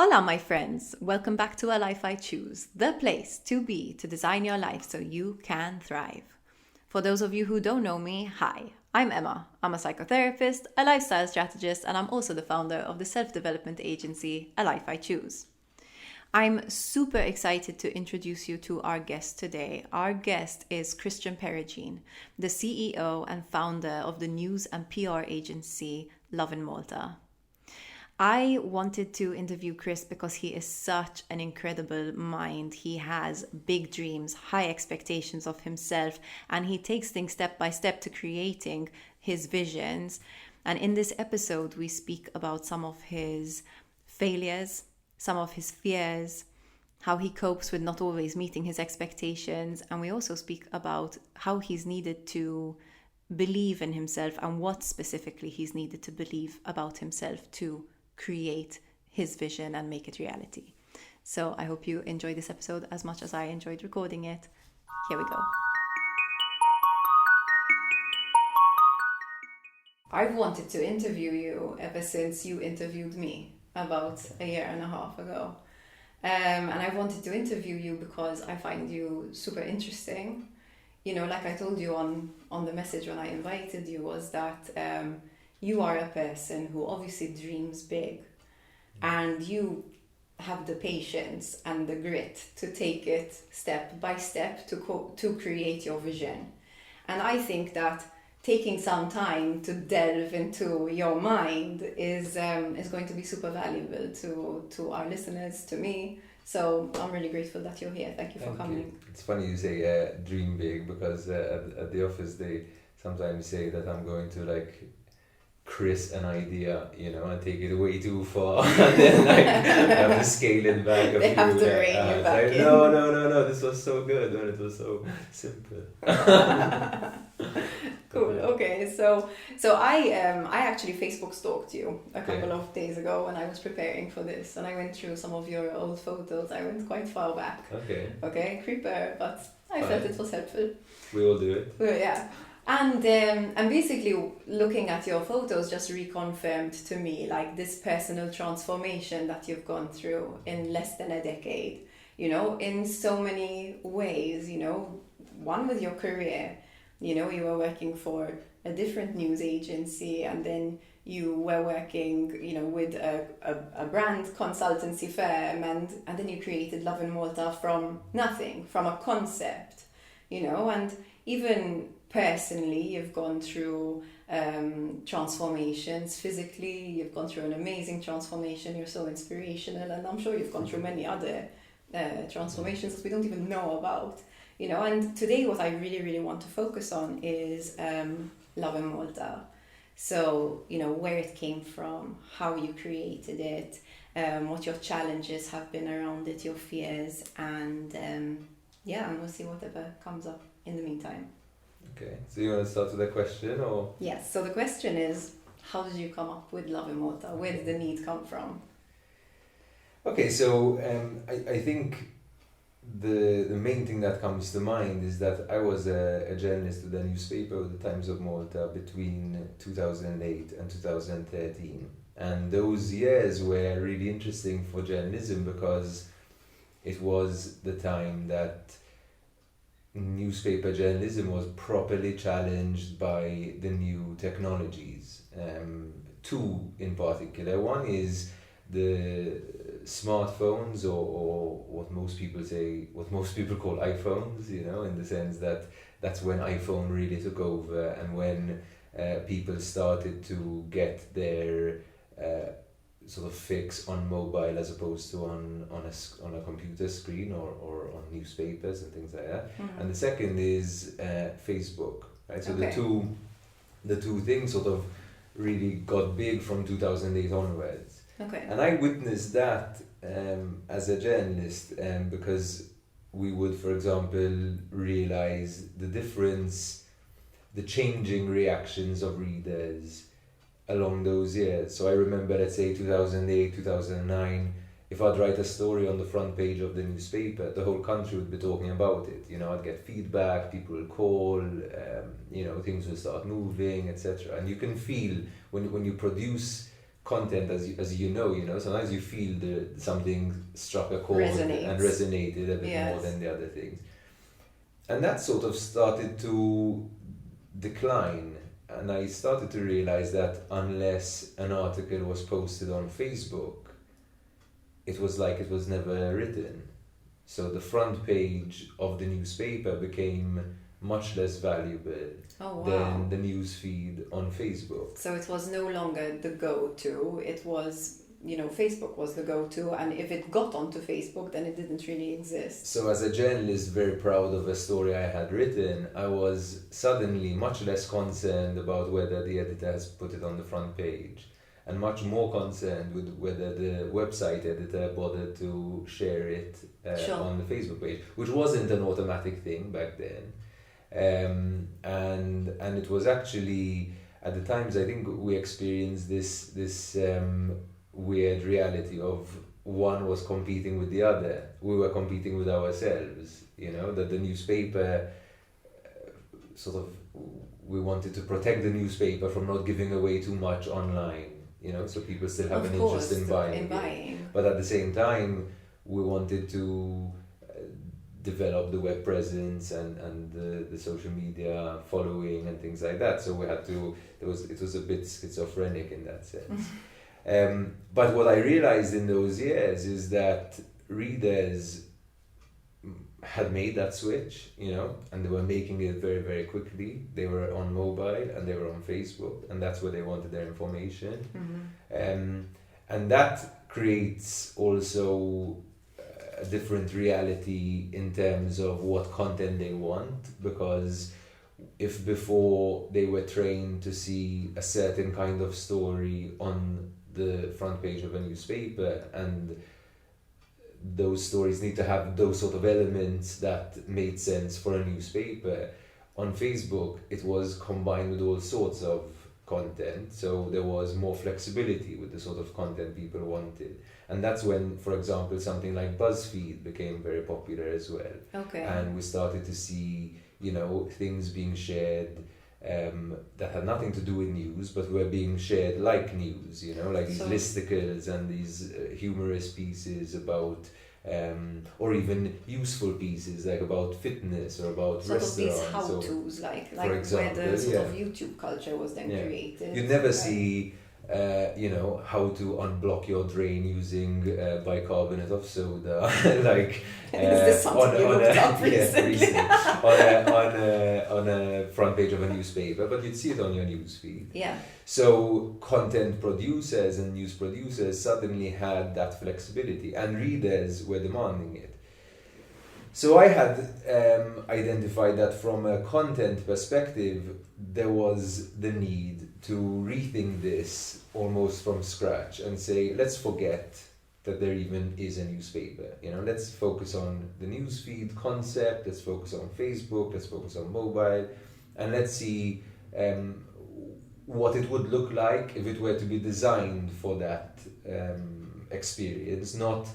Hola, my friends. Welcome back to A Life I Choose, the place to be to design your life so you can thrive. For those of you who don't know me, hi, I'm Emma. I'm a psychotherapist, a lifestyle strategist, and I'm also the founder of the self-development agency A Life I Choose. I'm super excited to introduce you to our guest today. Our guest is Peregin, the CEO and founder of the news and PR agency Lovin Malta. I wanted to interview Chris because he is such an incredible mind. He has big dreams, high expectations of himself, and he takes things step by step to creating his visions. And in this episode, we speak about some of his failures, some of his fears, how he copes with not always meeting his expectations. And we also speak about how he's needed to believe in himself and what specifically he's needed to believe about himself to create his vision and make it reality. So I hope you enjoy this episode as much as I enjoyed recording it. Here we go. I've wanted to interview you ever since you interviewed me about a year and a half ago. And I wanted to interview you because I find you super interesting. You know, like I told you on the message when I invited you, was that you are a person who obviously dreams big, and you have the patience and the grit to take it step by step to create your vision. And I think that taking some time to delve into your mind is going to be super valuable to our listeners, to me. So I'm really grateful that you're here. Thank you for coming. You. It's funny you say dream big, because at the office they sometimes say that I'm going to Chris an idea, and take it way too far, and then have to scale it back. They have to rein you back in. No, this was so good when it was so simple. Cool. Okay, so I actually Facebook stalked you a couple of days ago when I was preparing for this, and I went through some of your old photos. I went quite far back. Okay, creeper, but I felt it was helpful. We will do it. Well, yeah. And basically looking at your photos just reconfirmed to me this personal transformation that you've gone through in less than a decade, in so many ways, one with your career, you were working for a different news agency, and then you were working, with a brand consultancy firm, and then you created Lovin Malta from nothing, from a concept, and even personally, you've gone through transformations. Physically, you've gone through an amazing transformation. You're so inspirational, and I'm sure you've gone through many other transformations that we don't even know about. And today what I really, really want to focus on is Lovin Malta. So, where it came from, how you created it, what your challenges have been around it, your fears, and and we'll see whatever comes up in the meantime. Okay, so you want to start with a question, or? Yes, so the question is, how did you come up with Lovin Malta? Where did the need come from? Okay, so I think the main thing that comes to mind is that I was a journalist with a newspaper, the Times of Malta, between 2008 and 2013. And those years were really interesting for journalism because it was the time that newspaper journalism was properly challenged by the new technologies. Two in particular. One is the smartphones, or what most people call iPhones, in the sense that that's when iPhone really took over, and when people started to get their sort of fix on mobile as opposed to on a computer screen or on newspapers and things like that. Mm-hmm. And the second is Facebook, right? So the two things sort of really got big from 2008 onwards. Okay. And I witnessed that as a journalist, because we would, for example, realize the difference, the changing reactions of readers along those years. So I remember, let's say 2008, 2009, if I'd write a story on the front page of the newspaper, the whole country would be talking about it. I'd get feedback, people will call, things will start moving, etc. And you can feel when you produce content, as you know, sometimes you feel something struck a chord and resonated a bit more than the other things. And that sort of started to decline. And I started to realize that unless an article was posted on Facebook, it was like it was never written. So the front page of the newspaper became much less valuable than the news feed on Facebook. So it was no longer the go-to. It was, Facebook was the go-to, and if it got onto Facebook, then it didn't really exist. So as a journalist, very proud of a story I had written, I was suddenly much less concerned about whether the editor has put it on the front page, and much more concerned with whether the website editor bothered to share it on the Facebook page, which wasn't an automatic thing back then. And it was actually, at the times, I think we experienced this weird reality of one was competing with the other. We were competing with ourselves, that the newspaper we wanted to protect the newspaper from not giving away too much online, so people still have an interest in buying. But at the same time, we wanted to develop the web presence and the social media following and things like that. So we had to, it was a bit schizophrenic in that sense. But what I realized in those years is that readers had made that switch, and they were making it very, very quickly. They were on mobile and they were on Facebook, and that's where they wanted their information. And that creates also a different reality in terms of what content they want, because if before they were trained to see a certain kind of story on the front page of a newspaper, and those stories need to have those sort of elements that made sense for a newspaper, on Facebook it was combined with all sorts of content, so there was more flexibility with the sort of content people wanted. And that's when, for example, something like BuzzFeed became very popular as well. Okay. And we started to see, things being shared that had nothing to do with news, but were being shared like news, like these listicles and these humorous pieces about, or even useful pieces like about fitness or about restaurants. Sort of these how-tos, like for example, where the sort of YouTube culture was then created. You never see how to unblock your drain using bicarbonate of soda, like is this something you looked up recently? on a front page of a newspaper, but you'd see it on your newsfeed. Yeah. So content producers and news producers suddenly had that flexibility, and readers were demanding it. So I had identified that from a content perspective, there was the need to rethink this almost from scratch and say, let's forget that there even is a newspaper. Let's focus on the newsfeed concept, let's focus on Facebook, let's focus on mobile, and let's see what it would look like if it were to be designed for that experience, not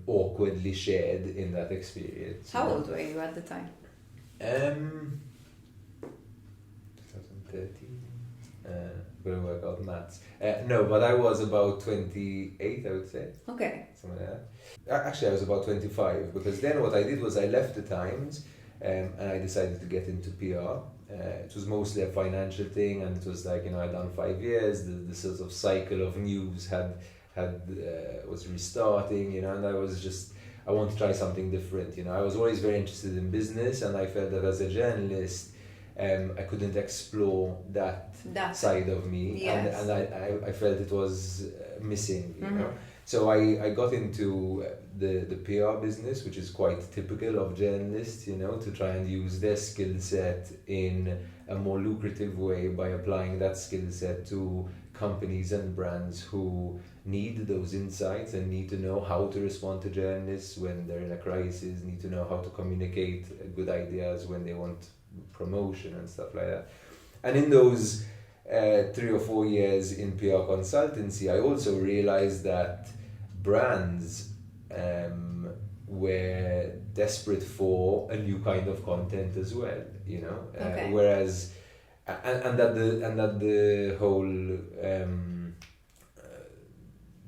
awkwardly shared in that experience. How old were you at the time? 2013. Gonna work out maths. No, but I was about 28, I would say. Okay. Something like that. Actually, I was about 25, because then what I did was I left the Times and I decided to get into PR. It was mostly a financial thing, and it was like, I'd done 5 years, the sort of cycle of news was restarting, and I want to try something different. I was always very interested in business, and I felt that as a journalist, I couldn't explore that side of me, yes. and I felt it was missing, So I got into the PR business, which is quite typical of journalists, to try and use their skill set in a more lucrative way by applying that skill set to companies and brands who need those insights and need to know how to respond to journalists when they're in a crisis, need to know how to communicate good ideas when they want promotion and stuff like that. And in those 3 or 4 years in PR consultancy, I also realized that brands were desperate for a new kind of content as well, whereas and that the whole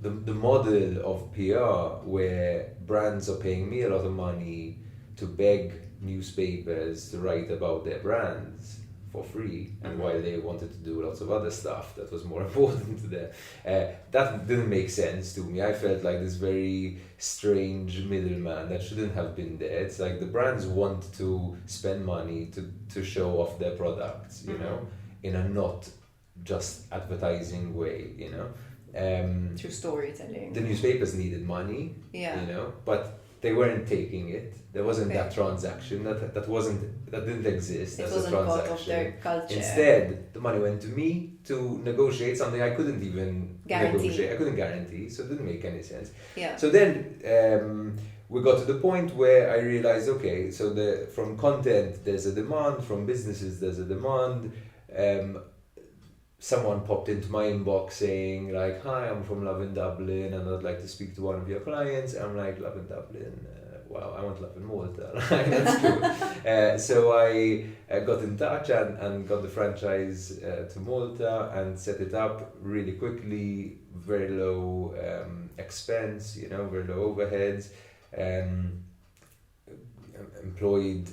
the model of PR where brands are paying me a lot of money to beg newspapers to write about their brands for free, and while they wanted to do lots of other stuff that was more important to them, that didn't make sense to me. I felt like this very strange middleman that shouldn't have been there. It's like the brands want to spend money to show off their products, you know, in a not just advertising way, you know. Through storytelling. The newspapers needed money, you know, but they weren't taking it. There wasn't that transaction. That didn't exist as a transaction. Part of their culture. Instead, the money went to me to negotiate something I couldn't even negotiate. I couldn't guarantee, so it didn't make any sense. Yeah. So then we got to the point where I realized, okay, so from content there's a demand, from businesses there's a demand. Someone popped into my inbox saying like, "Hi, I'm from Lovin Dublin and I'd like to speak to one of your clients." I'm like, "Lovin Dublin? Wow, I want Lovin Malta." That's cool. So I got in touch and got the franchise to Malta and set it up really quickly, very low expense, you know, very low overheads, employed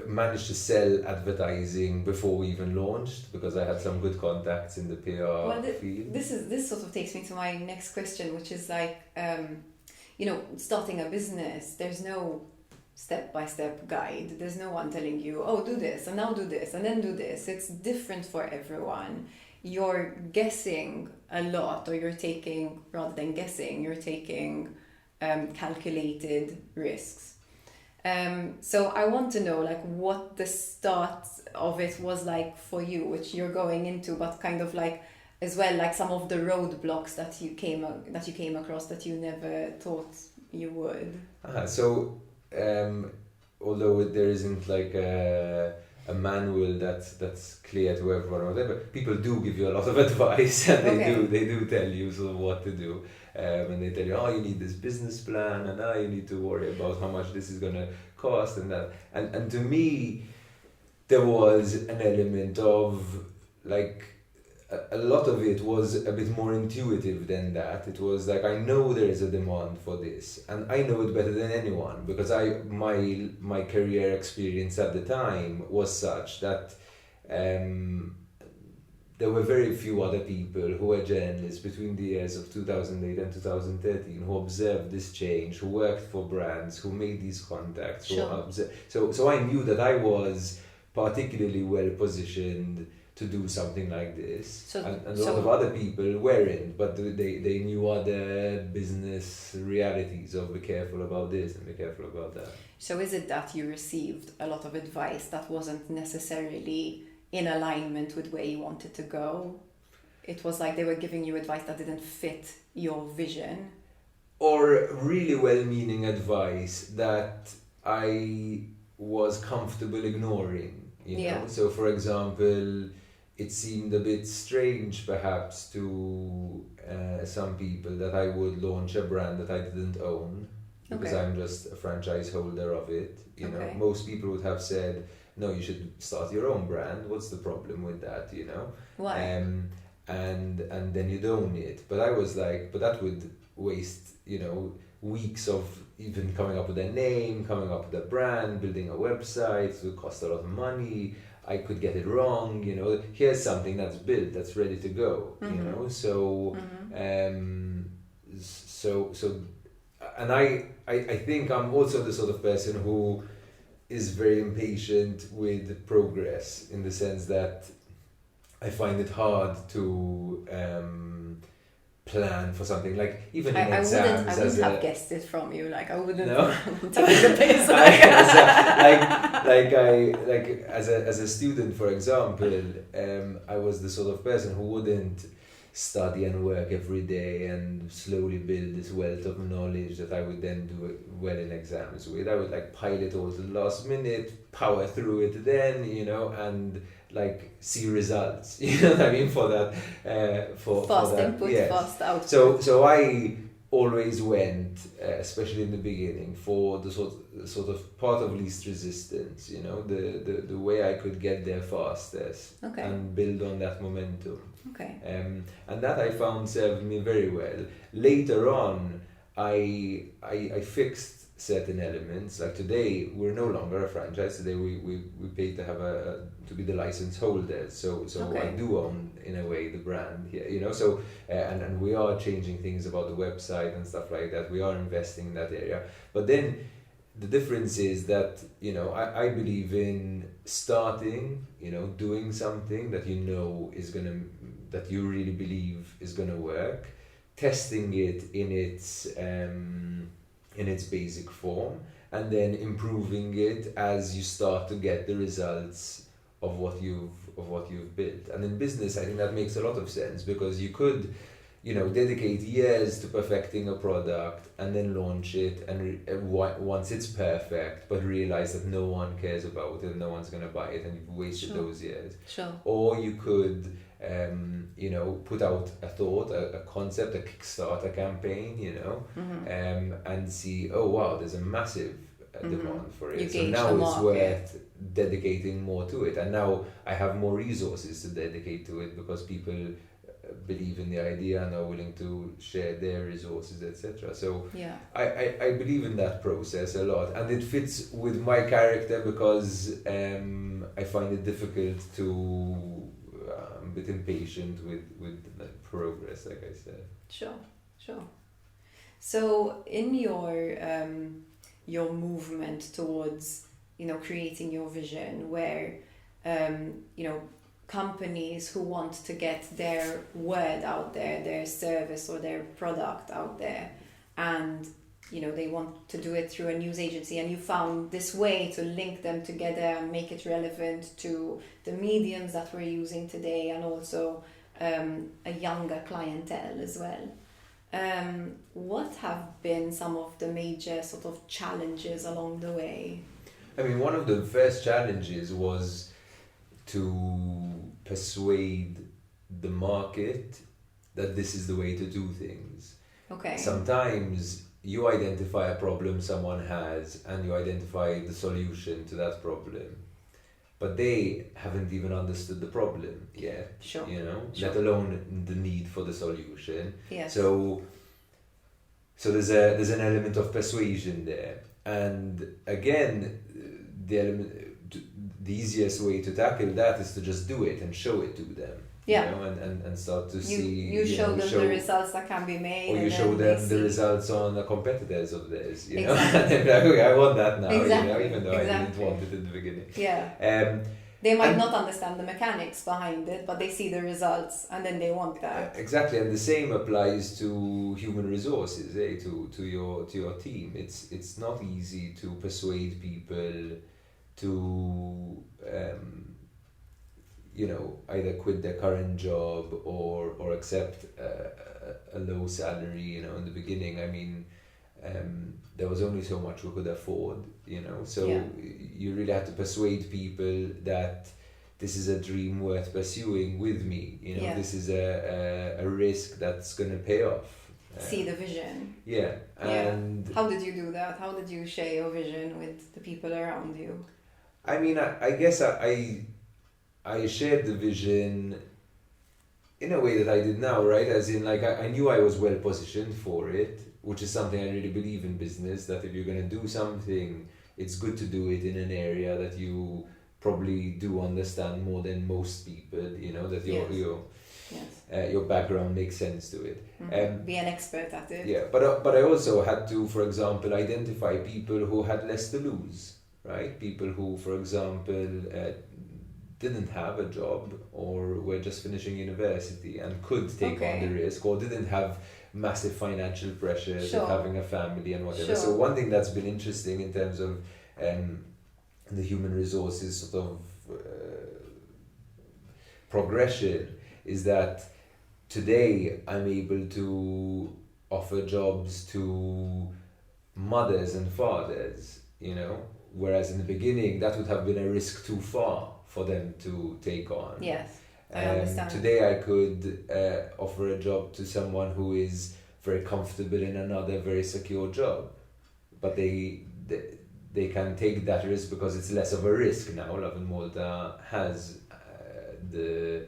managed to sell advertising before we even launched because I had some good contacts in the PR field. This sort of takes me to my next question, which is like, you know, starting a business, there's no step-by-step guide. There's no one telling you, oh, do this, and now do this, and then do this. It's different for everyone. You're guessing a lot, or you're taking, rather than guessing, you're taking calculated risks. So I want to know like what the start of it was like for you, which you're going into, but kind of like as well like some of the roadblocks that you came across that you never thought you would. So although there isn't like a manual that's clear to everyone or whatever, people do give you a lot of advice and they do tell you sort of what to do. And they tell you, oh, you need this business plan, and you need to worry about how much this is going to cost, and that. And to me, there was an element of, like, a lot of it was a bit more intuitive than that. It was like, I know there is a demand for this, and I know it better than anyone, because my career experience at the time was such that there were very few other people who were journalists between the years of 2008 and 2013 who observed this change, who worked for brands, who made these contacts. Sure. So I knew that I was particularly well positioned to do something like this. And a lot of other people weren't, but they knew other business realities of be careful about this and be careful about that. So is it that you received a lot of advice that wasn't necessarily in alignment with where you wanted to go? It was like they were giving you advice that didn't fit your vision? Or really well-meaning advice that I was comfortable ignoring, you know? So for example, it seemed a bit strange perhaps to some people that I would launch a brand that I didn't own, because I'm just a franchise holder of it, you know? Most people would have said, no, you should start your own brand. What's the problem with that, you know? Why? And then you'd own it. But I was like, but that would waste, you know, weeks of even coming up with a name, coming up with a brand, building a website. It would cost a lot of money. I could get it wrong, you know. Here's something that's built, that's ready to go, you know. So, and I think I'm also the sort of person who is very impatient with progress, in the sense that I find it hard to plan for something, like even in exams. I wouldn't have guessed it from you. Like I wouldn't. No? Take the piss. As a student, for example, I was the sort of person who wouldn't study and work every day and slowly build this wealth of knowledge that I would then do well in exams with. I would like pile it all to the last minute, power through it then, you know, and like see results, you know what I mean, for that. Fast input, fast output. So I always went, especially in the beginning, for the sort of path of least resistance, you know, the way I could get there fastest and build on that momentum. Okay. And that I found served me very well. Later on, I fixed certain elements. Like today, we're no longer a franchise. Today, we pay to have to be the license holder. So Okay. I do own, in a way, the brand here. You know, so and we are changing things about the website and stuff like that. We are investing in that area. But then the difference is that, you know, I believe in starting, you know, doing something that you know is that you really believe is gonna work, testing it in its basic form, and then improving it as you start to get the results of what you've built. And in business, I think that makes a lot of sense, because you could, you know, dedicate years to perfecting a product and then launch it, and once it's perfect, but realize that no one cares about it, no one's going to buy it, and you've wasted those years. Sure. Or you could, you know, put out a thought, a concept, a Kickstarter campaign, you know, and see, oh wow, there's a massive demand for it. So now it's worth dedicating more to it. And now I have more resources to dedicate to it, because people believe in the idea and are willing to share their resources, etc. So I believe in that process a lot, and it fits with my character, because I find it difficult to I'm a bit impatient with progress, like I said. Sure. So in your movement towards, you know, creating your vision, where you know, companies who want to get their word out there, their service or their product out there, and, you know, they want to do it through a news agency, and you found this way to link them together and make it relevant to the mediums that we're using today, and also a younger clientele as well. What have been some of the major sort of challenges along the way? I mean, one of the first challenges was to persuade the market that this is the way to do things. Okay. Sometimes you identify a problem someone has, and you identify the solution to that problem, but they haven't even understood the problem yet. Sure. You know, Sure. let alone the need for the solution. Yes. So there's an element of persuasion there, and again, the easiest way to tackle that is to just do it and show it to them. Yeah. You know, and start to see. You show them the results that can be made. Or you show them the results on the competitors of theirs, you know. Exactly. And they're like, okay, I want that now, Exactly. you know, even though Exactly. I didn't want it in the beginning. Yeah. They might not understand the mechanics behind it, but they see the results and then they want that. Exactly, and the same applies to human resources, to your team. It's not easy to persuade people to you know, either quit their current job or accept a low salary, you know, in the beginning. I mean, there was only so much we could afford, you know, so you really have to persuade people that this is a dream worth pursuing with me, you know, this is a risk that's going to pay off. See the vision. Yeah. And how did you do that? How did you share your vision with the people around you? I mean, I guess I shared the vision in a way that I did now, right? As in, like, I knew I was well positioned for it, which is something I really believe in business, that if you're going to do something, it's good to do it in an area that you probably do understand more than most people, you know, that your background makes sense to it. Be an expert at it. Yeah, but I also had to, for example, identify people who had less to lose, right? People who, for example, didn't have a job or were just finishing university and could take on the risk, or didn't have massive financial pressures of having a family and whatever. So one thing that's been interesting in terms of the human resources sort of progression is that today I'm able to offer jobs to mothers and fathers, you know, whereas in the beginning that would have been a risk too far for them to take on. Yes, I understand. Today I could offer a job to someone who is very comfortable in another very secure job, but they can take that risk because it's less of a risk now. Lovin Malta has the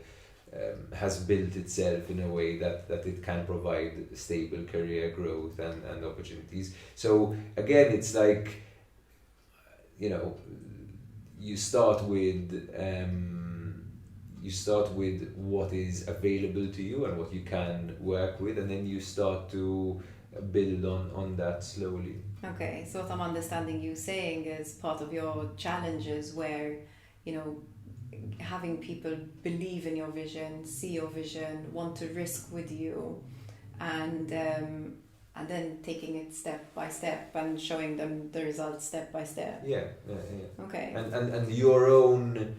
has built itself in a way that it can provide stable career growth and opportunities. So again, it's like, you know, you start with what is available to you and what you can work with, and then you start to build on that slowly. Okay, so what I'm understanding you saying is part of your challenges where, you know, having people believe in your vision, see your vision, want to risk with you, and then taking it step by step and showing them the results step by step. Yeah. Okay. And your own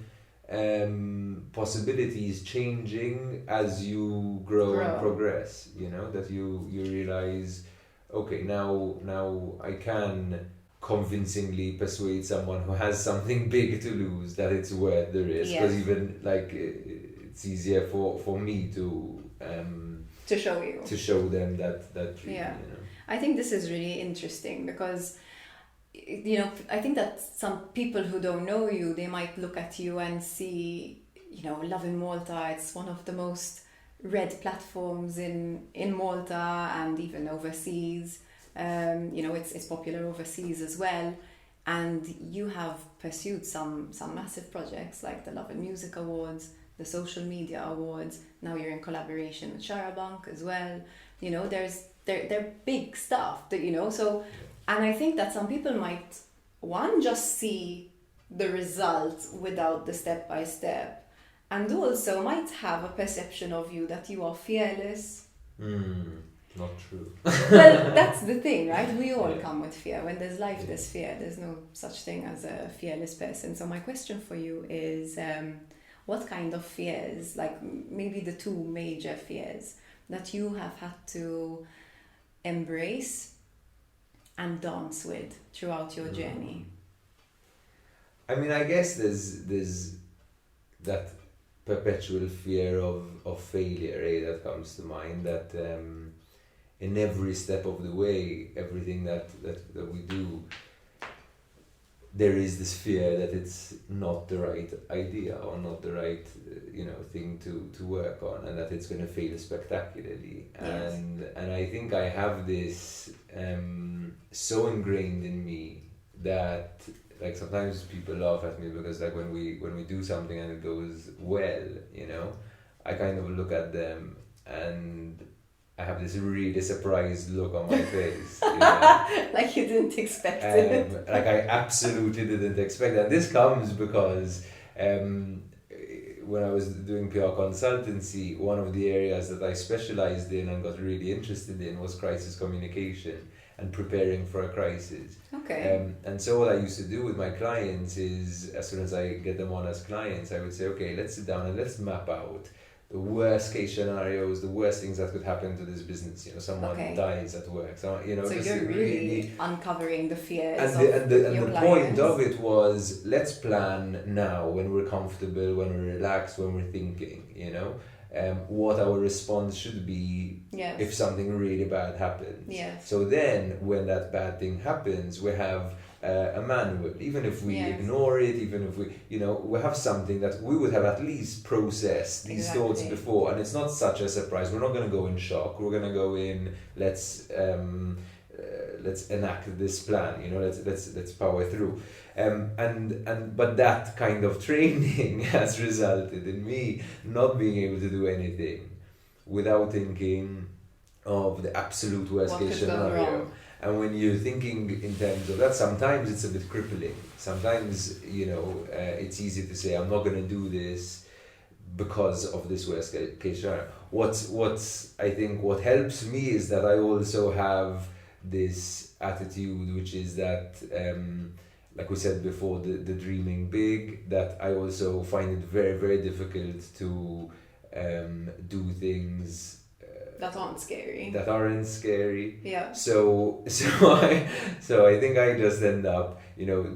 possibilities changing as you grow and progress, you know, that you realize, okay, now I can convincingly persuade someone who has something big to lose that it's worth the risk, because even like it's easier for me to show them that dream. Yeah. You know? I think this is really interesting because, you know, I think that some people who don't know you, they might look at you and see, you know, Lovin Malta, it's one of the most read platforms in Malta and even overseas. You know, it's popular overseas as well. And you have pursued some massive projects like the Lovin Music Awards, the Social Media Awards. Now you're in collaboration with Sharabank as well. You know, they're big stuff that, you know, so, and I think that some people might, one, just see the result without the step by step, and also might have a perception of you that you are fearless. Not true. Well, that's the thing, right? We all come with fear. When there's life, there's fear. There's no such thing as a fearless person. So my question for you is, what kind of fears, like maybe the two major fears that you have had to embrace and dance with throughout your journey? I mean, I guess there's that perpetual fear of failure, that comes to mind, that in every step of the way, everything that we do, there is this fear that it's not the right idea or not the right thing to work on, and that it's going to fail spectacularly. Yes. And I think I have this so ingrained in me that, like, sometimes people laugh at me because, like, when we do something and it goes well, I kind of look at them and I have this really surprised look on my face. Like you didn't expect it. Like I absolutely didn't expect that. This comes because when I was doing PR consultancy, one of the areas that I specialized in and got really interested in was crisis communication and preparing for a crisis. Okay. And so what I used to do with my clients is, as soon as I get them on as clients, I would say, okay, let's sit down and let's map out the worst case scenarios, the worst things that could happen to this business. Someone dies at work. So you're really uncovering the fears and the point of it was, let's plan now when we're comfortable, when we're relaxed, when we're thinking, what our response should be if something really bad happens. Yes. So then when that bad thing happens, we have a manual. Even if we ignore it, even if we have something that we would have at least processed these thoughts before, and it's not such a surprise. We're not going to go in shock. We're going to go in, let's enact this plan. Let's power through. But that kind of training has resulted in me not being able to do anything without thinking of the absolute worst case scenario. And when you're thinking in terms of that, sometimes it's a bit crippling. Sometimes, it's easy to say, I'm not going to do this because of this worst case scenario. I think what helps me is that I also have this attitude, which is that, like we said before, the dreaming big, that I also find it very, very difficult to do things that aren't scary. Yeah. So I think I just end up,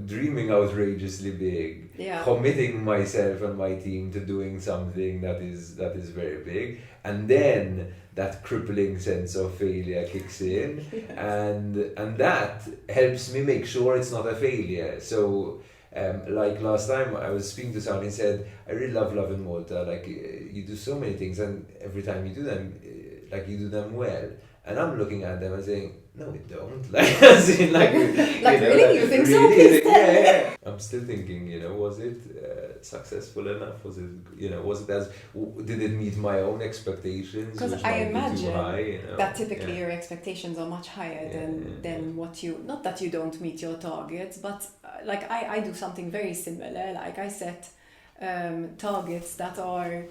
dreaming outrageously big, committing myself and my team to doing something that is very big, and then that crippling sense of failure kicks in, and that helps me make sure it's not a failure. So Like last time I was speaking to someone and said, I really love Lovin Malta, like you do so many things and every time you do them, like you do them well. And I'm looking at them and saying, no, we don't. Like, as in, like, really? You think so? really, Please tell me. yeah. I'm still thinking, was it successful enough? Was it, was it did it meet my own expectations? Because I imagine too high, that typically your expectations are much higher than what you, not that you don't meet your targets, but like I do something very similar. Like I set targets that are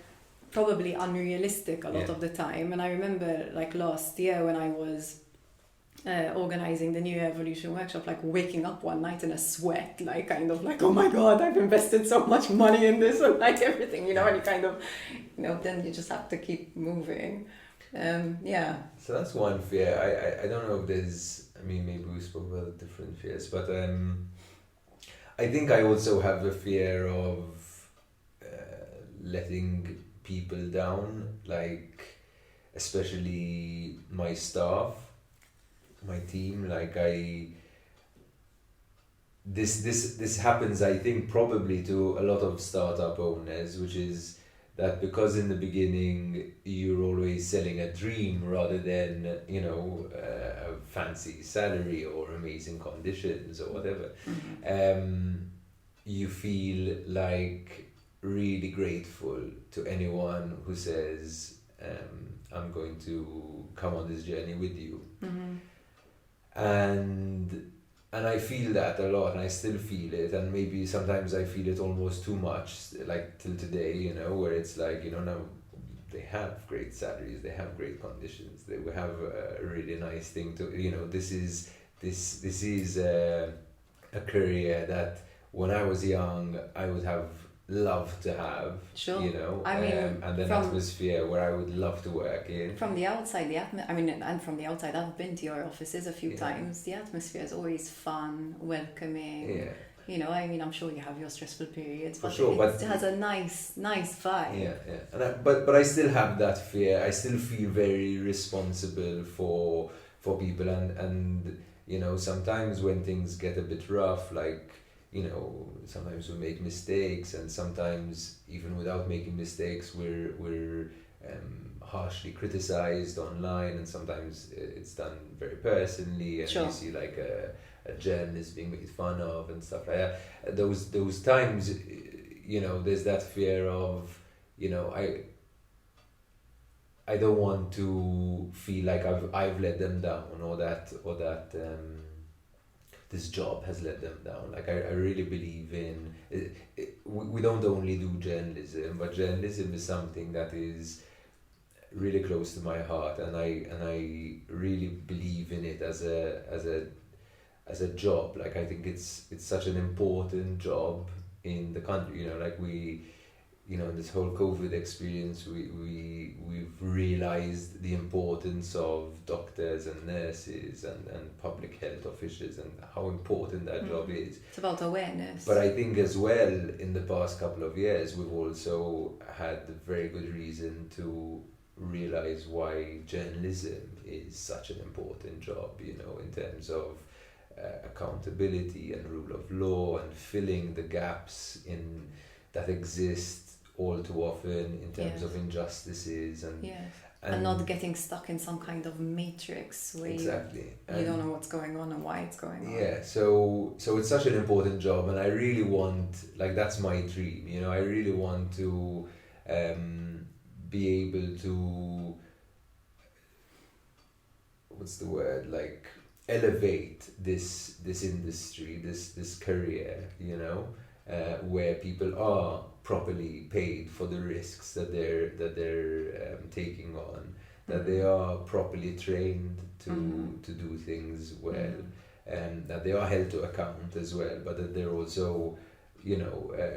probably unrealistic a lot of the time. And I remember like last year when I was organizing the New Year Evolution workshop, like waking up one night in a sweat, like kind of like, oh my God, I've invested so much money in this and like everything, and you kind of, then you just have to keep moving. So that's one fear. I don't know if there's, maybe we spoke about different fears, but I think I also have a fear of letting people down, like especially my staff, my team. Like this happens, I think, probably to a lot of startup owners, which is that because in the beginning you're always selling a dream rather than a fancy salary or amazing conditions or whatever. You feel like really grateful to anyone who says, I'm going to come on this journey with you. And I feel that a lot, and I still feel it, and maybe sometimes I feel it almost too much, like till today, where it's like, now they have great salaries, they have great conditions, they will have a really nice thing to, this is a career that when I was young I would have loved to have, and an atmosphere where I would love to work in. From the outside, and from the outside, I've been to your offices a few times. The atmosphere is always fun, welcoming. I'm sure you have your stressful periods, but it has a nice vibe. But I still have that fear. I still feel very responsible for people, and sometimes when things get a bit rough, like, sometimes we make mistakes, and sometimes even without making mistakes we're harshly criticized online, and sometimes it's done very personally, and you see like a journalist being made fun of and stuff like that. Those times, there's that fear of, I don't want to feel like I've let them down, or that this job has let them down. Like I really believe in we don't only do journalism, but journalism is something that is really close to my heart, and I really believe in it as a job. Like I think it's such an important job in the country. Like we, this whole COVID experience, we've realized the importance of doctors and nurses and public health officials, and how important that job is. It's about awareness. But I think as well, in the past couple of years, we've also had very good reason to realize why journalism is such an important job, in terms of accountability and rule of law, and filling the gaps that exist all too often in terms of injustices, and not getting stuck in some kind of matrix where you don't know what's going on and why it's going on. So it's such an important job, and I really want, like, that's my dream, I really want to be able to, what's the word, like, elevate this industry, this career, where people are properly paid for the risks that they're taking on, that they are properly trained to do things well, and that they are held to account as well, but that they're also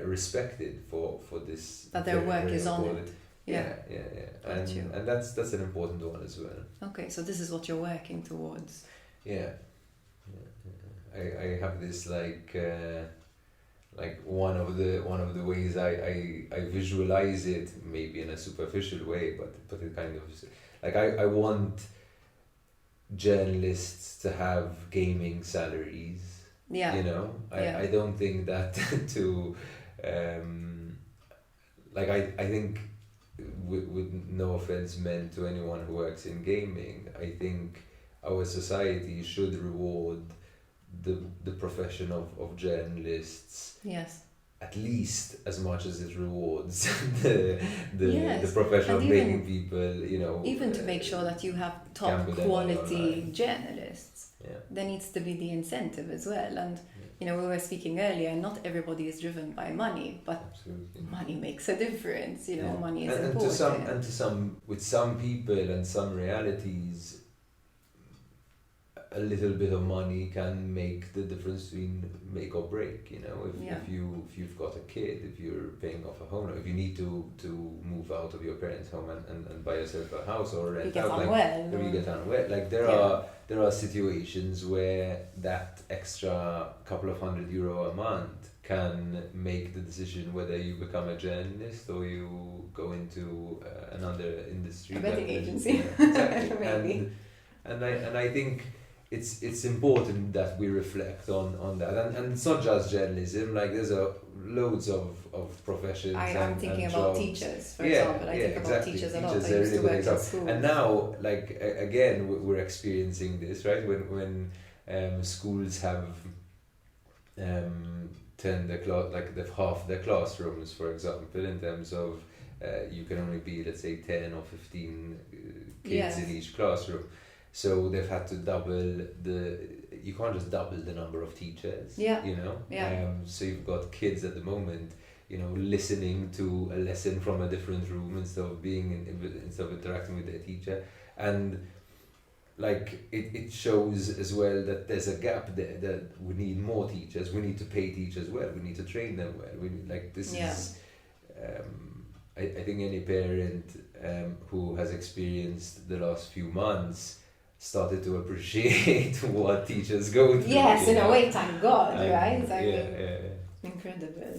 respected for this, that their work is honored. And that's an important one as well. Okay, so this is what you're working towards. I have this like one of the ways I visualize it, maybe in a superficial way, but it kind of, like, I want journalists to have gaming salaries, Yeah. You know, I don't think that to, like I think with no offense meant to anyone who works in gaming, I think our society should reward the profession of journalists Yes. at least as much as it rewards the Yes. profession And of even- making people, you know, Even to make sure that you have top gamble their money quality online. journalists, Yeah. there needs to be the incentive as well. And you know, we were speaking earlier, not everybody is driven by money, but Absolutely. money makes a difference. You know, Yeah. money is and important. to some with some people and some realities, a little bit of money can make the difference between make or break. You know, if you've got a kid, if you're paying off a home, if you need to move out of your parents' home and buy yourself a house or rent out, unwell, or you get unwell, like there are situations where that extra couple of €100 a month can make the decision whether you become a journalist or you go into another industry. A betting that is- agency. yeah, exactly. Maybe. And I think it's important that we reflect on that, and it's not just journalism. Like there's loads of professions. I'm thinking and about jobs. teachers, for example. I think about teachers a lot. I Teachers are used to really work good in schools. And now, like again, we're experiencing this, right? When schools have turned the class, like they've half their classrooms, for example, in terms of you can only be, let's say, 10 or 15 kids in each classroom. So they've had to double you can't just double the number of teachers, you know? So you've got kids at the moment, you know, listening to a lesson from a different room instead of interacting with their teacher. And like it shows as well that there's a gap there, that we need more teachers, we need to pay teachers well, we need to train them well. Is I think any parent who has experienced the last few months started to appreciate what teachers go through. Yes, in a way, thank God, right? Yeah. Incredible.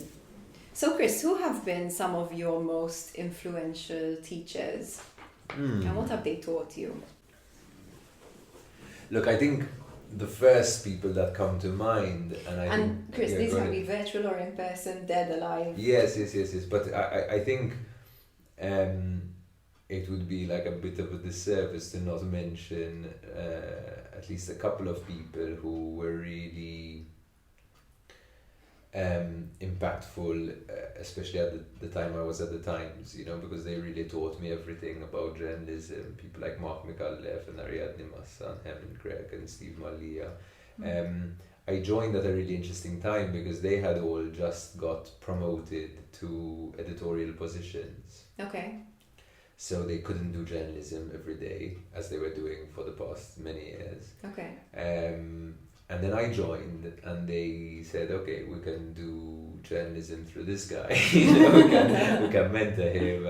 So, Chris, who have been some of your most influential teachers? And what have they taught you? Look, I think the first people that come to mind, and Chris, these can be virtual or in person, dead, alive. Yes. But I think it would be like a bit of a disservice to not mention at least a couple of people who were really impactful, especially at the time I was at the Times, you know, because they really taught me everything about journalism. People like Mark McAuliffe and Ariadne Massa, Helen Craig and Steve Malia. I joined at a really interesting time because they had all just got promoted to editorial positions. Okay. So they couldn't do journalism every day as they were doing for the past many years. Okay. And then I joined and they said, okay, we can do journalism through this guy. You know, we can mentor him.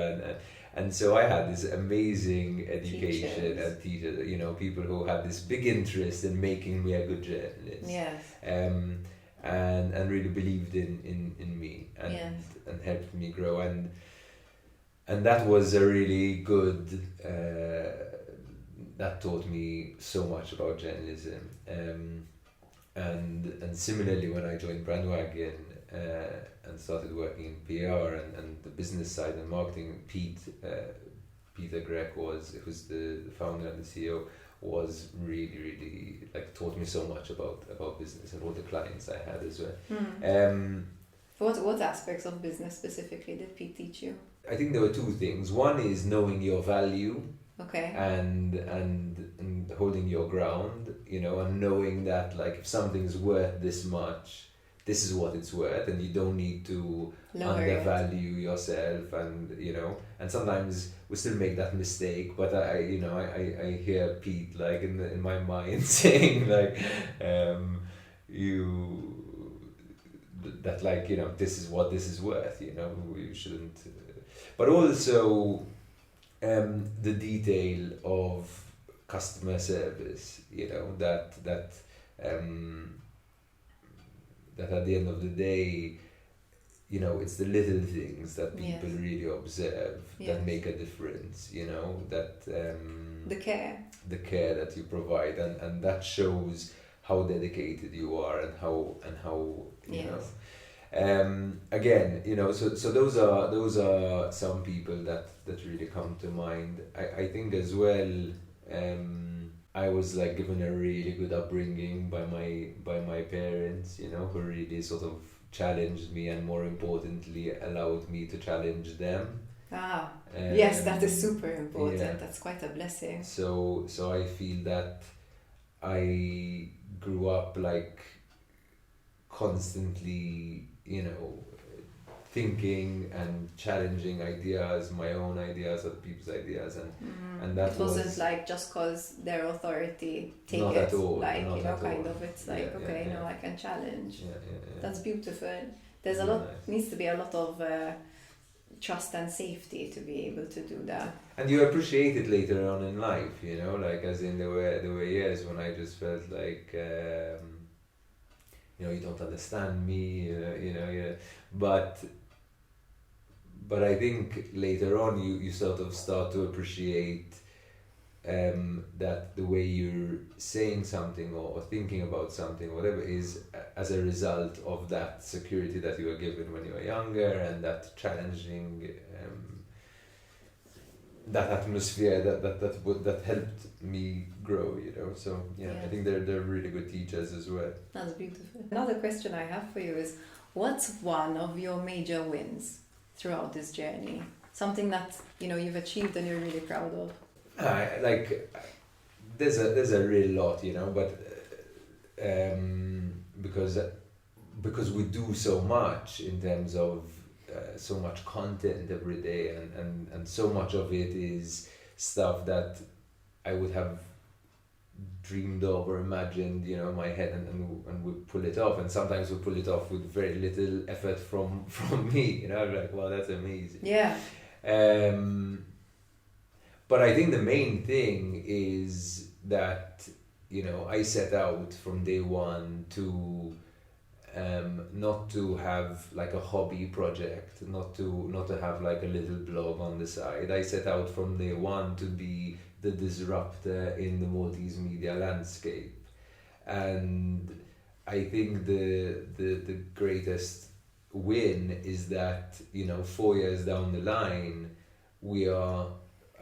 And so I had this amazing education and teachers, you know, people who had this big interest in making me a good journalist. Yes. And really believed in me and helped me grow. And that was a really good, that taught me so much about journalism. And similarly, when I joined Brandwagon and started working in PR and the business side and marketing, Peter Grech was the founder and the CEO, was really like taught me so much about business and all the clients I had as well. What aspects of business specifically did Pete teach you? I think there were two things. One is knowing your value. Okay. And holding your ground, you know, and knowing that like if something's worth this much, this is what it's worth, and you don't need to undervalue yourself, and you know, and sometimes we still make that mistake, but I hear Pete like in my mind saying like that like, you know, this is what this is worth, you know, you shouldn't but also the detail of customer service, you know, that at the end of the day, you know, it's the little things that people really observe that make a difference, you know, that the care that you provide, and that shows how dedicated you are and how you Yes. know. Again, you know, so those are some people that really come to mind. I think as well, I was like given a really good upbringing by my parents, you know, who really sort of challenged me, and more importantly allowed me to challenge them. Yes, that is super important. Yeah. That's quite a blessing. So I feel that I grew up like constantly, you know, thinking and challenging ideas, my own ideas, other people's ideas, and that it wasn't like just cause their authority take Not it, at all, like, not you know, at kind all. of, it's like, Yeah, okay, yeah, no, yeah. I can challenge. yeah. That's beautiful. There's a Really lot, nice. needs to be a lot of trust and safety to be able to do that. And you appreciate it later on in life, you know, like as in there were years when I just felt like, you know, you don't understand me, you know, yeah. But I think later on you sort of start to appreciate that the way you're saying something or thinking about something, whatever, is as a result of that security that you were given when you were younger, and that challenging, that atmosphere that helped me grow, you know. So yeah, Yeah. I think they're really good teachers as well. That's beautiful. Another question I have for you is, what's one of your major wins throughout this journey? Something that, you know, you've achieved and you're really proud of. Like there's a real lot, you know, but because we do so much in terms of so much content every day, and so much of it is stuff that I would have dreamed of or imagined, you know, in my head, and we pull it off, and sometimes we pull it off with very little effort from me, you know. I'm like, wow, that's amazing. Yeah. But I think the main thing is that, you know, I set out from day one to not to have like a hobby project, not to have like a little blog on the side. I set out from day one to be the disruptor in the Maltese media landscape. And I think the greatest win is that, you know, 4 years down the line, we are,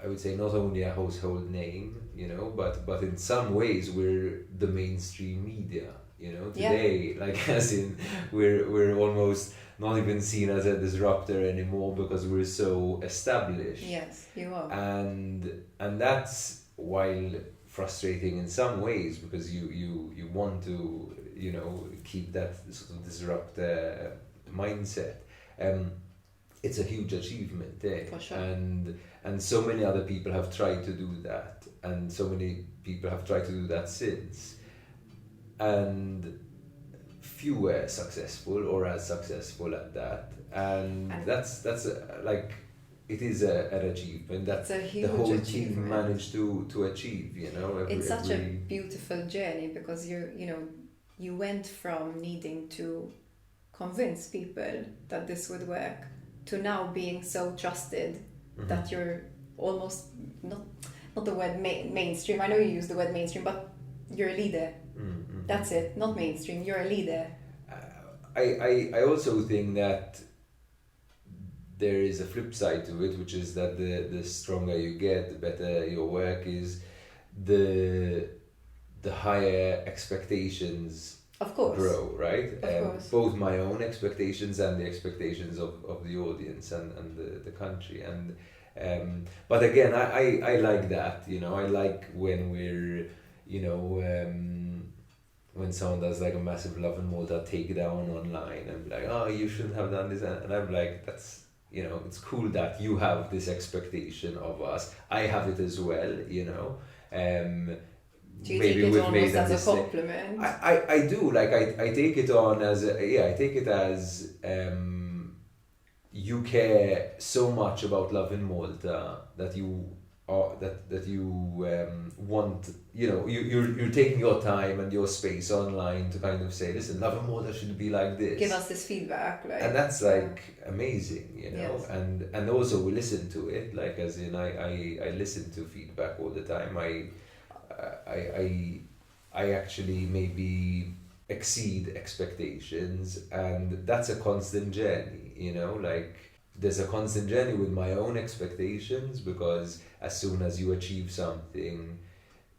I would say, not only a household name, you know, but in some ways we're the mainstream media, you know, today. Yeah. Like, as in, we're almost not even seen as a disruptor anymore because we're so established. Yes, you are. And that's, while frustrating in some ways, because you want to, you know, keep that sort of disruptor mindset. It's a huge achievement, eh? For sure. And so many other people have tried to do that, and so many people have tried to do that since, and few were successful or as successful at that, and that's like, it is an achievement that the whole team managed to achieve, you know. It's such a beautiful journey, because you went from needing to convince people that this would work to now being so trusted that you're almost not the word mainstream. I know you use the word mainstream, but you're a leader. That's it. Not mainstream. You're a leader. I also think that there is a flip side to it, which is that the stronger you get, the better your work is, the higher expectations of course grow, right? Of course. Both my own expectations and the expectations of the audience and the country. And but again, I like that, you know. I like when we're, you know, when someone does like a massive Lovin Malta takedown online and be like, oh, you shouldn't have done this, and I'm like, that's, you know, it's cool that you have this expectation of us. I have it as well, you know. Do you take it almost as a compliment? I do. Like, I take it on as I take it as you care so much about Lovin Malta that you are that you want, you know, you're taking your time and your space online to kind of say, listen, Lovin Malta should be like this. Give us this feedback, like, and that's like amazing, you know. Yes. And also we listen to it, like, as in I listen to feedback all the time. I actually maybe exceed expectations, and that's a constant journey, like there's a constant journey with my own expectations, because as soon as you achieve something,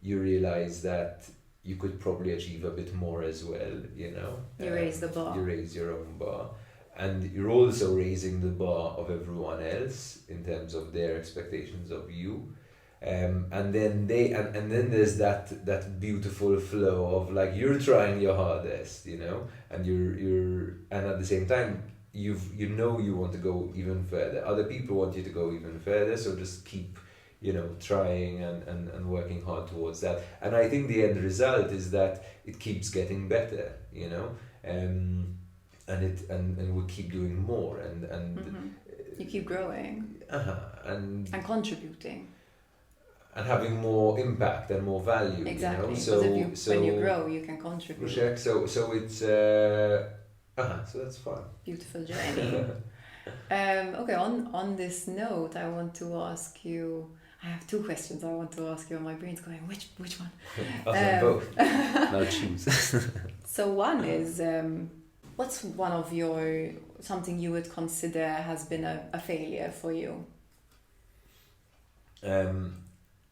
you realize that you could probably achieve a bit more as well, You raise the bar. You raise your own bar, and you're also raising the bar of everyone else in terms of their expectations of you. And then and then there's that beautiful flow of like, you're trying your hardest, and you're and at the same time you want to go even further. Other people want you to go even further, so just keep trying and working hard towards that. And I think the end result is that it keeps getting better, and we'll keep doing more and you keep growing and contributing. And having more impact and more value. Exactly. So when you grow, you can contribute. So it's so that's fun. Beautiful journey. Okay. On this note, I want to ask you. I have two questions I want to ask you. My brain's going, which one? Both. Now choose. So one is, what's one of something you would consider has been a failure for you?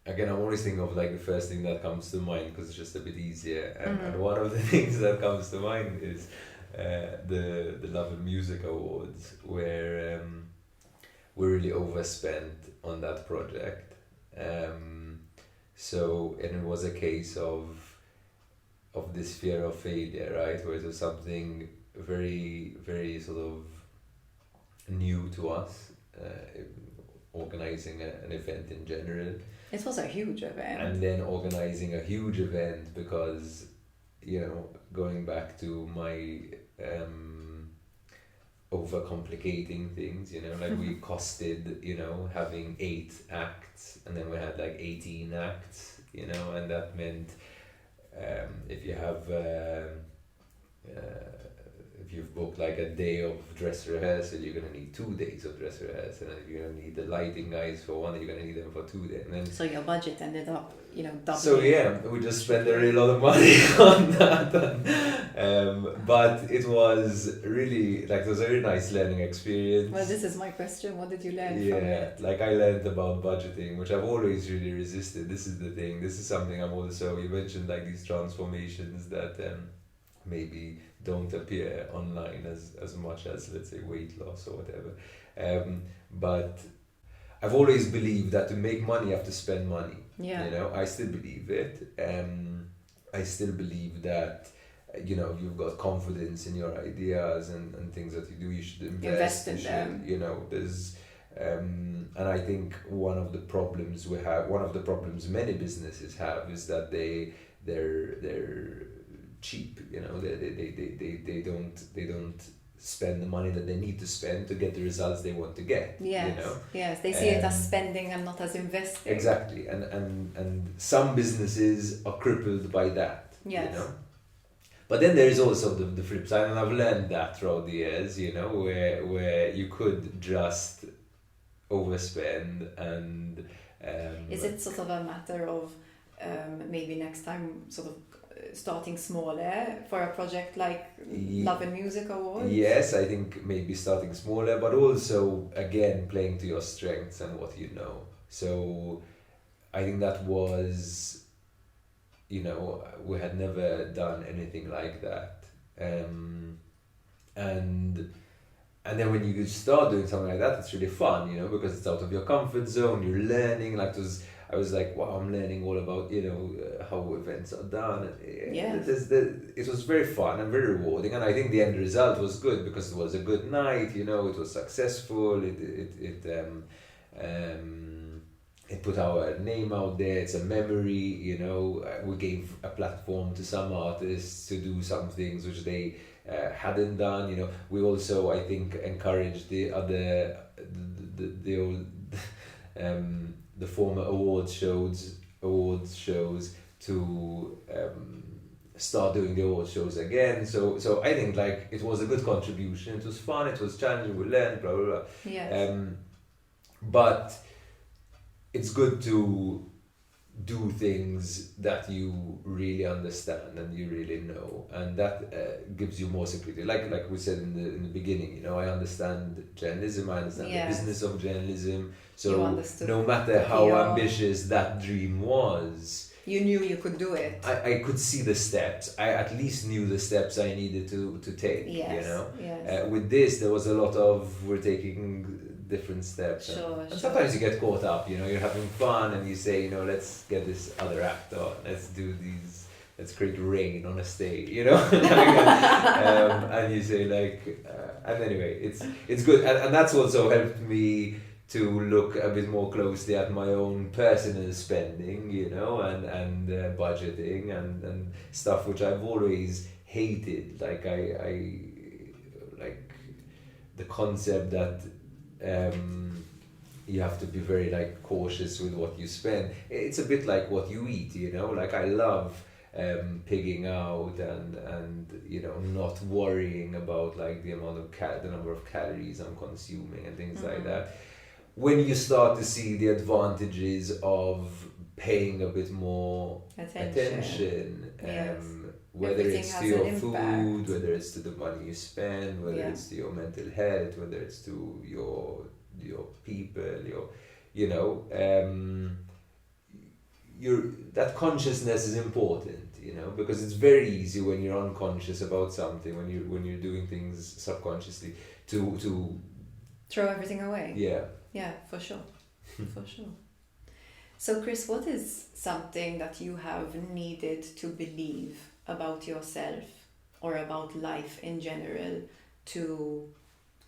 Again, I'm always thinking of like the first thing that comes to mind, because it's just a bit easier. And one of the things that comes to mind is the Lovin Music Awards, where we really overspent on that project. And it was a case of this fear of failure, right? Where it was something very, very sort of new to us, organizing an event in general. It was a huge event. And then organizing a huge event because, going back to my overcomplicating things, like we costed, having 8 acts, and then we had like 18 acts, and that meant if you have if you've booked like a day of dress rehearsal, you're going to need 2 days of dress rehearsal, and if you're going to need the lighting guys for one, you're going to need them for 2 days. And then, so your budget ended up, doubling. So yeah, we just spent a really lot of money on that. But it was really, like, it was a very nice learning experience. Well, this is my question. What did you learn from it? Yeah, like I learned about budgeting, which I've always really resisted. This is the thing. This is something I'm also, you mentioned like these transformations that maybe don't appear online as much as, let's say, weight loss or whatever. But I've always believed that to make money, you have to spend money. Yeah. I still believe it. I still believe that, you've got confidence in your ideas and things that you do, you should invest in them. There's, and I think one of the problems many businesses have is that they're cheap, they don't spend the money that they need to spend to get the results they want to get. Yes, they see it as spending and not as investing. Exactly, and some businesses are crippled by that. Yes. But then there is also the flip side, and I've learned that throughout the years, where you could just overspend and is it sort of a matter of maybe next time sort of starting smaller for a project like Lovin Music Awards? Yes, I think maybe starting smaller, but also again playing to your strengths and what you know. So I think that was, we had never done anything like that, and then when you start doing something like that, it's really fun, because it's out of your comfort zone. You're learning, I was like, wow, I'm learning all about, how events are done. Yes. It was very fun and very rewarding, and I think the end result was good because it was a good night, it was successful, it put our name out there, it's a memory, we gave a platform to some artists to do some things which they hadn't done, we also, I think, encouraged the other, the old, the former awards shows to start doing the awards shows again. So I think like it was a good contribution. It was fun. It was challenging. We learned. Blah blah blah. Yes. But it's good to do things that you really understand and you really know, and that gives you more security. Like we said in the beginning, you know, I understand journalism, I understand the business of journalism. So no matter how ambitious that dream was, you knew you could do it. I could see the steps. I at least knew the steps I needed to take. Yes, you know. Yes. With this, there was a lot of we're taking different steps. And sometimes you get caught up, you know, you're having fun and you say, you know, let's get this other act on, let's do these, let's create rain on a stage, you know. And you say like, and anyway, it's good. And that's also helped me to look a bit more closely at my own personal spending, you know, and budgeting and stuff which I've always hated. Like I like the concept that you have to be very like cautious with what you spend. It's a bit like what you eat, you know. Like I love pigging out and you know, not worrying about like the amount of the number of calories I'm consuming and things like that. When you start to see the advantages of paying a bit more attention whether it's to your food, whether it's to the money you spend, whether it's to your mental health, whether it's to your people, you know, that consciousness is important, you know, because it's very easy when you're unconscious about something, when you're doing things subconsciously to throw everything away. Yeah, for sure. For sure. So Chris, what is something that you have needed to believe about yourself or about life in general to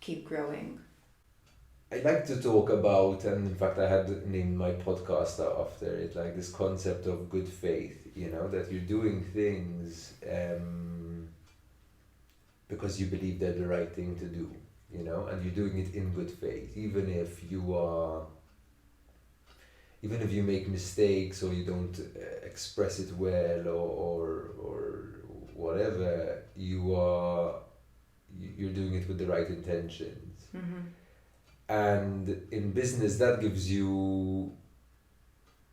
keep growing? I like to talk about, and in fact I had named my podcast after it, like this concept of good faith, you know, that you're doing things because you believe they're the right thing to do, you know, and you're doing it in good faith, even if you make mistakes or you don't express it well or whatever, you're doing it with the right intentions. And in business, that gives you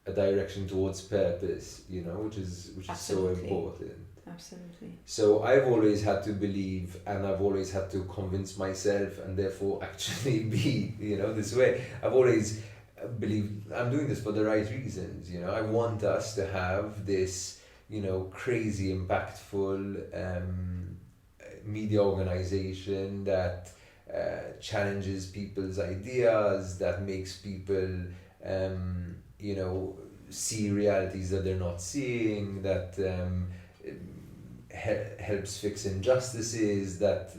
a direction towards purpose, you know, which is so important. Absolutely. So I've always had to believe, and I've always had to convince myself, and therefore actually be, you know, this way. I've always believed I'm doing this for the right reasons, you know. I want us to have this, you know, crazy impactful media organization that challenges people's ideas, that makes people, you know, see realities that they're not seeing, that helps fix injustices, that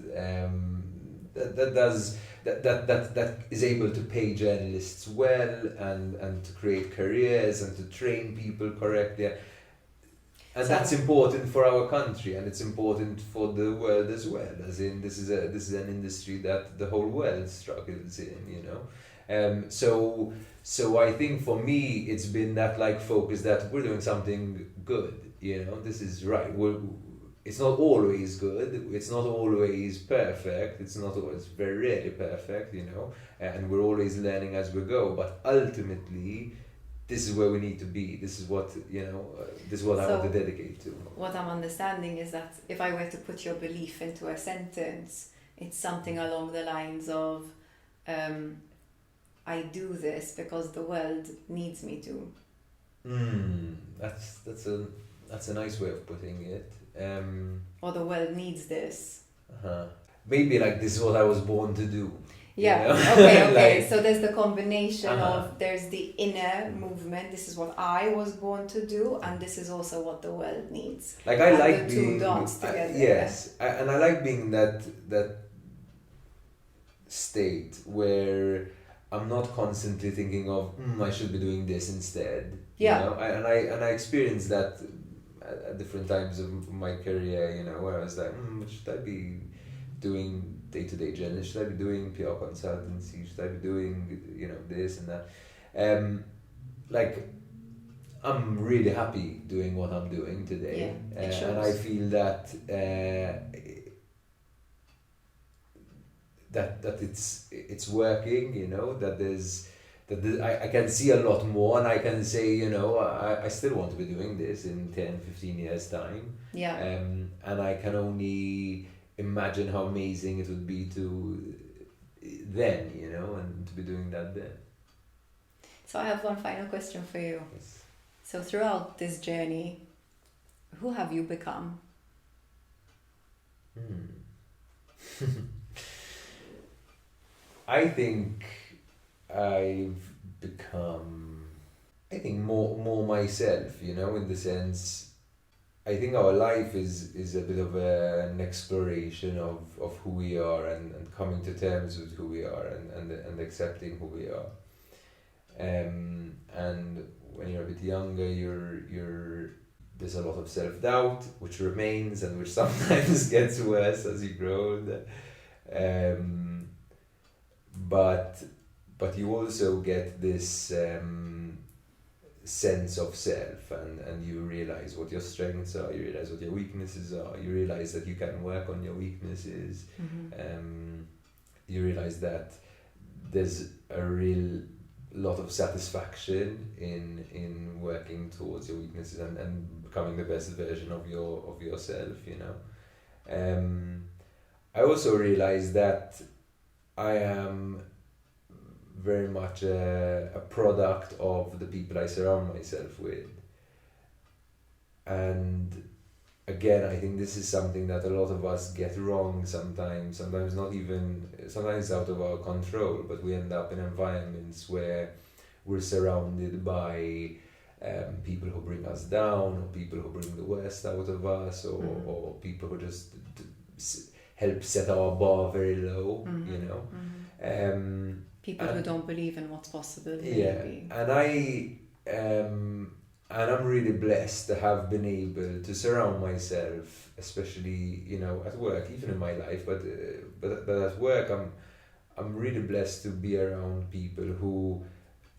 is able to pay journalists well and to create careers and to train people correctly. And that's important for our country, and it's important for the world as well. As in, this is an industry that the whole world struggles in, you know. So I think for me, it's been that like focus that we're doing something good, you know. This is right. It's not always good. It's not always perfect. It's very rarely perfect, you know. And we're always learning as we go. But ultimately, this is where we need to be. This is what, you know, this is what I want to dedicate to. What I'm understanding is that if I were to put your belief into a sentence, it's something along the lines of, I do this because the world needs me to. That's a nice way of putting it. Or the world needs this. Maybe like this is what I was born to do. Yeah, you know? okay. Like, so there's the combination of, there's the inner movement, this is what I was born to do, and this is also what the world needs. Like I and like the being... two dots together. Yes, and I like being that state where I'm not constantly thinking of, I should be doing this instead. Yeah. You know? And I experienced that at different times of my career, you know, where I was like, should I be doing day-to-day journalism? Should I be doing PR consultancy? Should I be doing, you know, this and that? Like, I'm really happy doing what I'm doing today. And I feel that that it's working, you know, that there's I can see a lot more, and I can say, you know, I still want to be doing this in 10, 15 years time. Yeah. And I can only imagine how amazing it would be to then, you know, and to be doing that then. So I have one final question for you. Yes. So throughout this journey, who have you become? I think I've become, more myself, you know, in the sense, I think our life is a bit of an exploration of who we are, and coming to terms with who we are, and accepting who we are. And when you're a bit younger, there's a lot of self-doubt, which remains and which sometimes gets worse as you grow older. But you also get this sense of self, and you realize what your strengths are, you realize what your weaknesses are, you realize that you can work on your weaknesses. You realize that there's a real lot of satisfaction in working towards your weaknesses, and becoming the best version of yourself, you know. I also realize that I am very much a product of the people I surround myself with. And again, I think this is something that a lot of us get wrong sometimes not even, sometimes out of our control, but we end up in environments where we're surrounded by people who bring us down, or people who bring the worst out of us, or people who just help set our bar very low, you know. People who don't believe in what's possible. Yeah, maybe. And I'm really blessed to have been able to surround myself, especially, you know, at work, even in my life, but at work, I'm really blessed to be around people who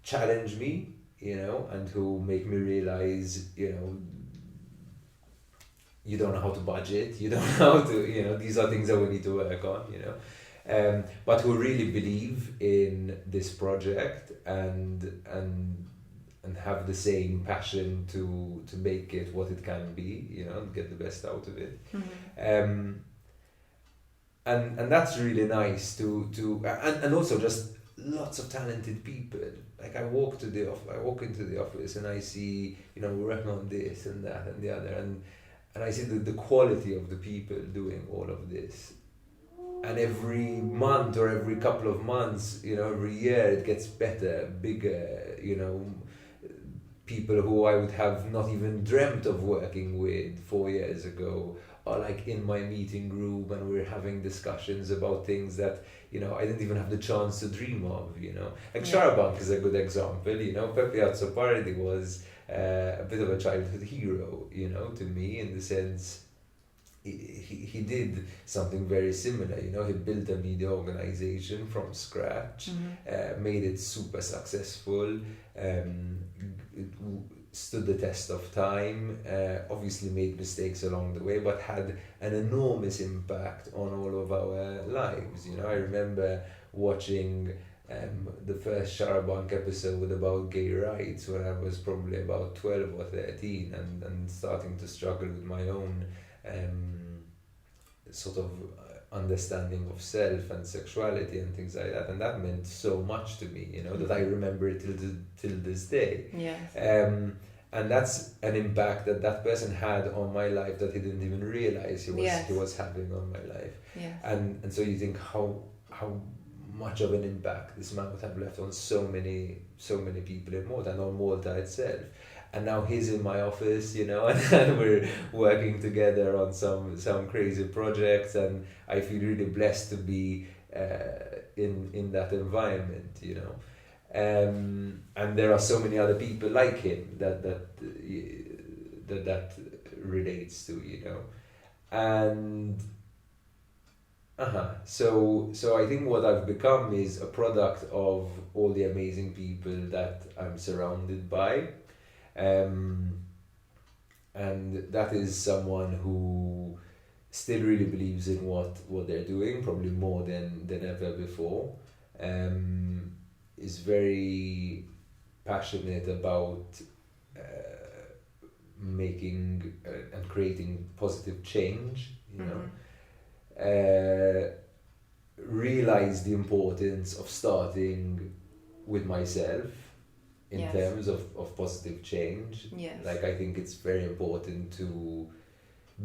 challenge me, you know, and who make me realize, you know, you don't know how to budget, you don't know how to, you know, these are things that we need to work on, you know. But who really believe in this project and have the same passion to make it what it can be, you know, and get the best out of it. And that's really nice and also just lots of talented people. Like I walk into the office and I see, you know, we're working on this and that and the other, and I see the quality of the people doing all of this. And every month or every couple of months, you know, every year it gets better, bigger, you know, people who I would have not even dreamt of working with 4 years ago are like in my meeting room, and we're having discussions about things that, you know, I didn't even have the chance to dream of, you know. Like Sharabank is a good example, you know. Pepe Azzopardi was a bit of a childhood hero, you know, to me, in the sense he did something very similar, you know. He built a media organization from scratch, made it super successful, it stood the test of time, obviously made mistakes along the way, but had an enormous impact on all of our lives, you know. I remember watching the first Sharabank episode about gay rights when I was probably about 12 or 13, and starting to struggle with my own sort of understanding of self and sexuality and things like that, and that meant so much to me, you know, that I remember it till this day. Yes. And that's an impact that person had on my life that he didn't even realize he was having on my life. Yes. And so you think how much of an impact this man would have left on so many people in Malta, and on Malta itself. And now he's in my office, you know, and we're working together on some crazy projects, and I feel really blessed to be in that environment, you know. And there are so many other people like him that relates to, you know. And so I think what I've become is a product of all the amazing people that I'm surrounded by. And that is someone who still really believes in what they're doing, probably more than ever before. is very passionate about making and creating positive change, you know, realize the importance of starting with myself in Yes. terms of positive change. Yes. Like, I think it's very important to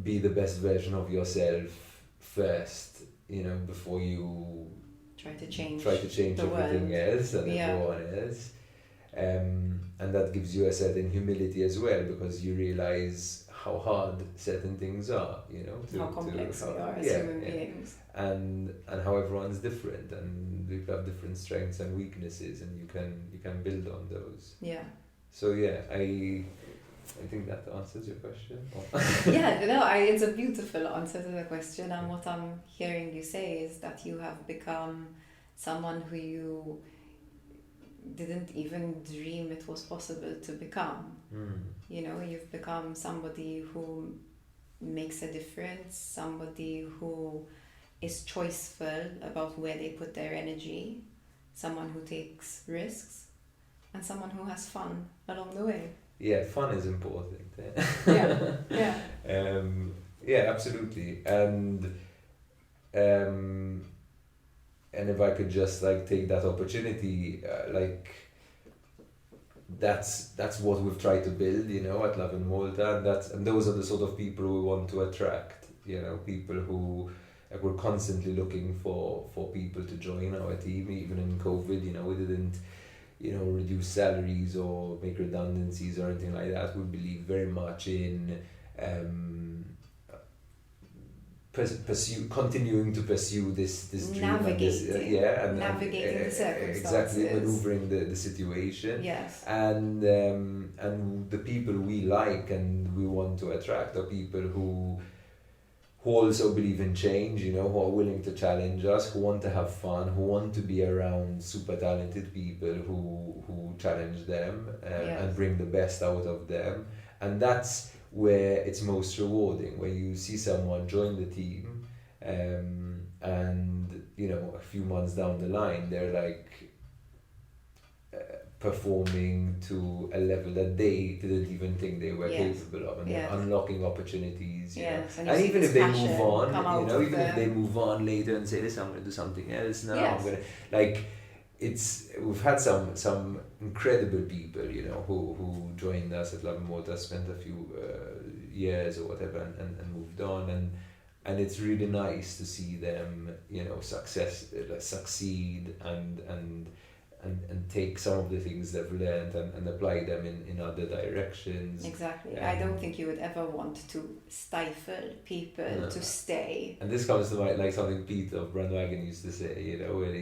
be the best version of yourself first, you know, before you Try to change the everything everything else and everyone else. And that gives you a certain humility as well, because you realize how hard certain things are, you know, how complex we are as human beings. And how everyone's different, and we have different strengths and weaknesses, and you can build on those. Yeah. So yeah, I think that answers your question. Yeah, it's a beautiful answer to the question, and what I'm hearing you say is that you have become someone who you didn't even dream it was possible to become. You know, you've become somebody who makes a difference, somebody who is choiceful about where they put their energy, someone who takes risks, and someone who has fun along the way. Yeah, fun is important. Yeah. Yeah, absolutely. And if I could just like take that opportunity, like that's what we've tried to build, you know, at Lovin Malta, and those are the sort of people we want to attract, you know, people who, like, we're constantly looking for people to join our team. Even in COVID, you know, we didn't, you know, reduce salaries or make redundancies or anything like that. We believe very much in continuing to pursue this dream, navigating and navigating the circumstances, exactly, maneuvering the situation. Yes. And the people we like and we want to attract are people who also believe in change, you know, who are willing to challenge us, who want to have fun, who want to be around super talented people who challenge them and bring the best out of them. And that's where it's most rewarding, when you see someone join the team and, you know, a few months down the line they're like performing to a level that they didn't even think they were capable of, and they're unlocking opportunities, you know. And even if they move on, you know, even if they move on later and say, listen, I'm going to do something else now, I'm going to, like, we've had some incredible people, you know, who joined us at Lovin Malta, spent a few years or whatever, and moved on, and it's really nice to see them, you know, succeed and take some of the things they've learned and apply them in other directions. Exactly. I don't think you would ever want to stifle people to stay. And this comes to mind, like something Pete of Brandwagon used to say, you know, when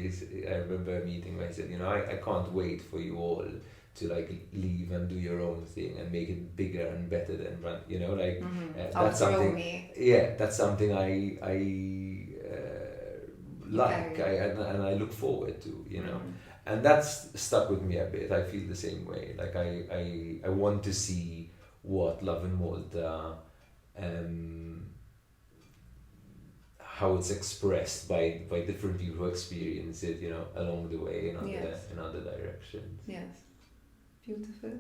I remember a meeting where he said, you know, I can't wait for you all to like leave and do your own thing and make it bigger and better than Brand, you know, like that's something. Yeah, that's something I like, and I look forward to, you know. And that's stuck with me a bit. I feel the same way. Like I want to see what Lovin Malta, how it's expressed by different people who experience it, you know, along the way in other directions. Yes, beautiful.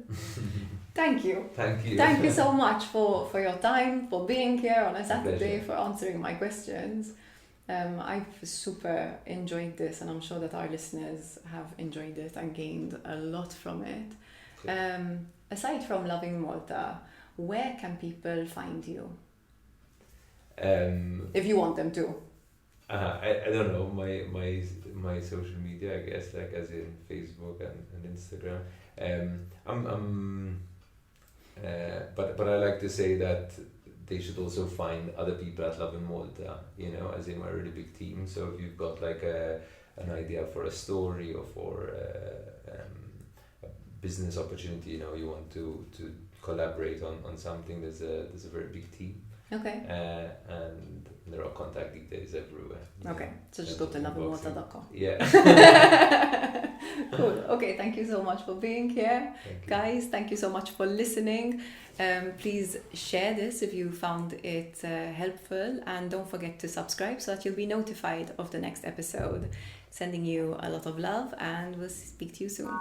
Thank you. Thank you. Thank you so much for your time, for being here on a Saturday, Pleasure. for answering my questions. I've super enjoyed this, and I'm sure that our listeners have enjoyed it and gained a lot from it. Aside from Lovin Malta, where can people find you? If you want them to. I don't know, my social media, I guess, like as in Facebook and Instagram. But I like to say that they should also find other people at Lovin Malta, you know, as in a really big team. So if you've got like an idea for a story or for a business opportunity, you know, you want to collaborate on something, there's a very big team. Okay. And there are contact details everywhere. Okay, so just go to lovinmalta.com. Yeah. Cool. Okay, thank you so much. much for being here. Thank you. Guys, thank you so much for listening. Please share this if you found it helpful, and don't forget to subscribe so that you'll be notified of the next episode. Sending you a lot of love, and we'll speak to you soon.